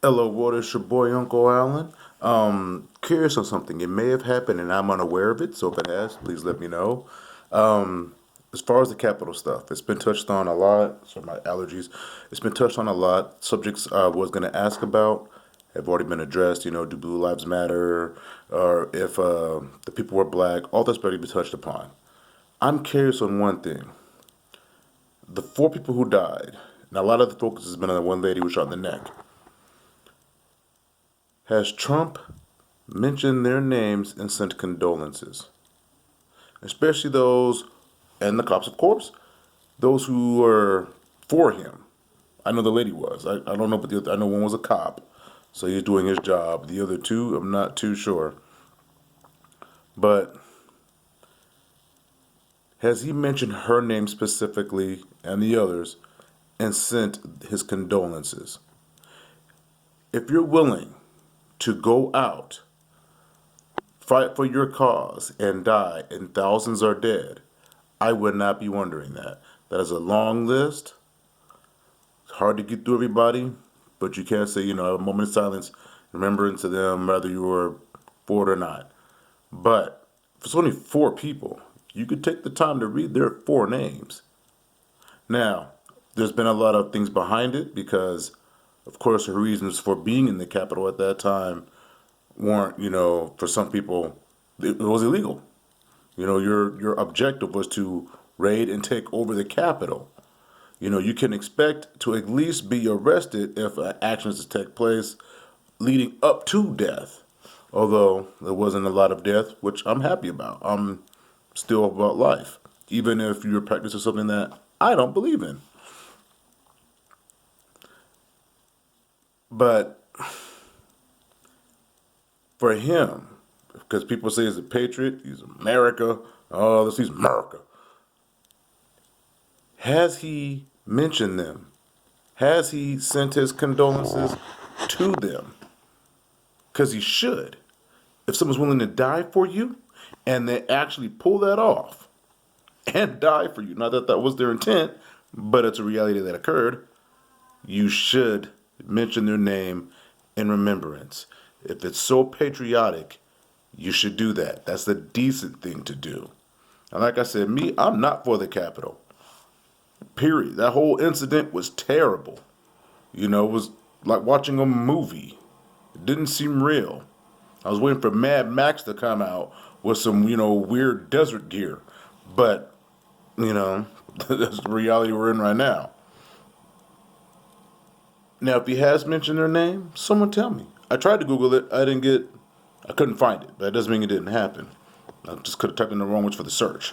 Hello, what is your boy Uncle Alan? Curious on something. It may have happened and I'm unaware of it, so if it has, please let me know. As far as the capital stuff, it's been touched on a lot. Sorry, my allergies. It's been touched on a lot. Subjects I was going to ask about have already been addressed. Do Blue Lives Matter, or if the people were black, all that's already been touched upon. I'm curious on one thing. The four people who died, and a lot of the focus has been on the one lady who was shot in the neck. Has Trump mentioned their names and sent condolences? Especially those, and the cops, of course, those who were for him. I know the lady was. I don't know, but I know one was a cop, so he's doing his job. The other two, I'm not too sure. But has he mentioned her name specifically and the others and sent his condolences? If you're willing to go out, fight for your cause, and die, and thousands are dead, I would not be wondering that. That is a long list. It's hard to get through everybody, but you can't say, a moment of silence, remembrance to them, whether you were for it or not. But if it's only four people, you could take the time to read their four names. Now, there's been a lot of things behind it because, of course, her reasons for being in the Capitol at that time weren't, for some people, it was illegal. Your objective was to raid and take over the Capitol. You can expect to at least be arrested if actions take place leading up to death. Although there wasn't a lot of death, which I'm happy about. I'm still about life, even if you're practicing something that I don't believe in. But for him, because people say he's a patriot, he's America, oh, this he's America. Has he mentioned them? Has he sent his condolences to them? Because he should. If someone's willing to die for you and they actually pull that off and die for you, not that that was their intent, but it's a reality that occurred, you should mention their name in remembrance. If it's so patriotic, you should do that. That's the decent thing to do. And like I said, me, I'm not for the Capitol. Period. That whole incident was terrible. It was like watching a movie. It didn't seem real. I was waiting for Mad Max to come out with some, weird desert gear. But, that's the reality we're in right now. Now, if he has mentioned their name, someone tell me. I tried to Google it. I couldn't find it. But that doesn't mean it didn't happen. I just could have typed in the wrong words for the search.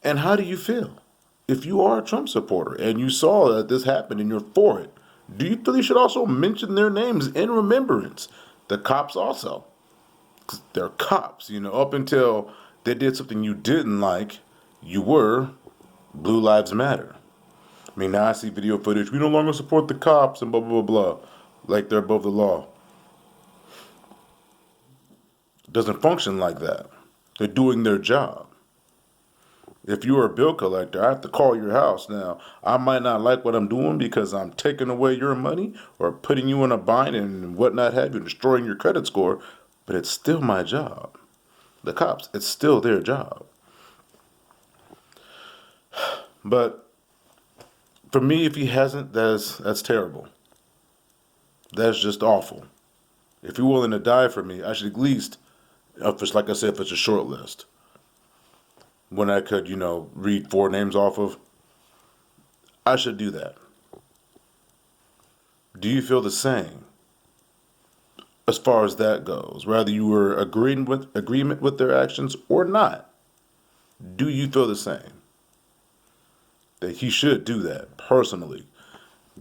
And how do you feel? If you are a Trump supporter and you saw that this happened and you're for it, do you feel you should also mention their names in remembrance? The cops also. 'Cause they're cops, up until they did something you didn't like, you were Blue Lives Matter. I mean, now I see video footage. We no longer support the cops and blah, blah, blah, blah. Like they're above the law. It doesn't function like that. They're doing their job. If you're a bill collector, I have to call your house now. I might not like what I'm doing because I'm taking away your money or putting you in a bind and whatnot have you, destroying your credit score, but it's still my job. The cops, it's still their job. But for me, if he hasn't, that's terrible. That's just awful. If you're willing to die for me, I should at least, if it's like I said, if it's a short list, when I could, read four names off of, I should do that. Do you feel the same as far as that goes? Whether you were agreement with their actions or not, do you feel the same? That he should do that personally.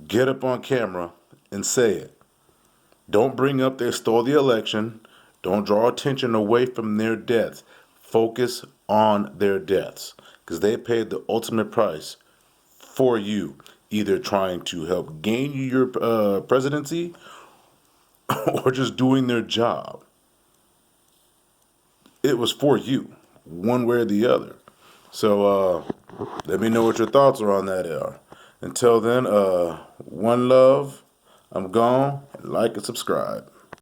Get up on camera and say it. Don't bring up they stole the election. Don't draw attention away from their deaths. Focus on their deaths because they paid the ultimate price for you, either trying to help gain you your presidency or just doing their job. It was for you, one way or the other. So let me know what your thoughts are on that. Until then, one love. I'm gone, and like and subscribe.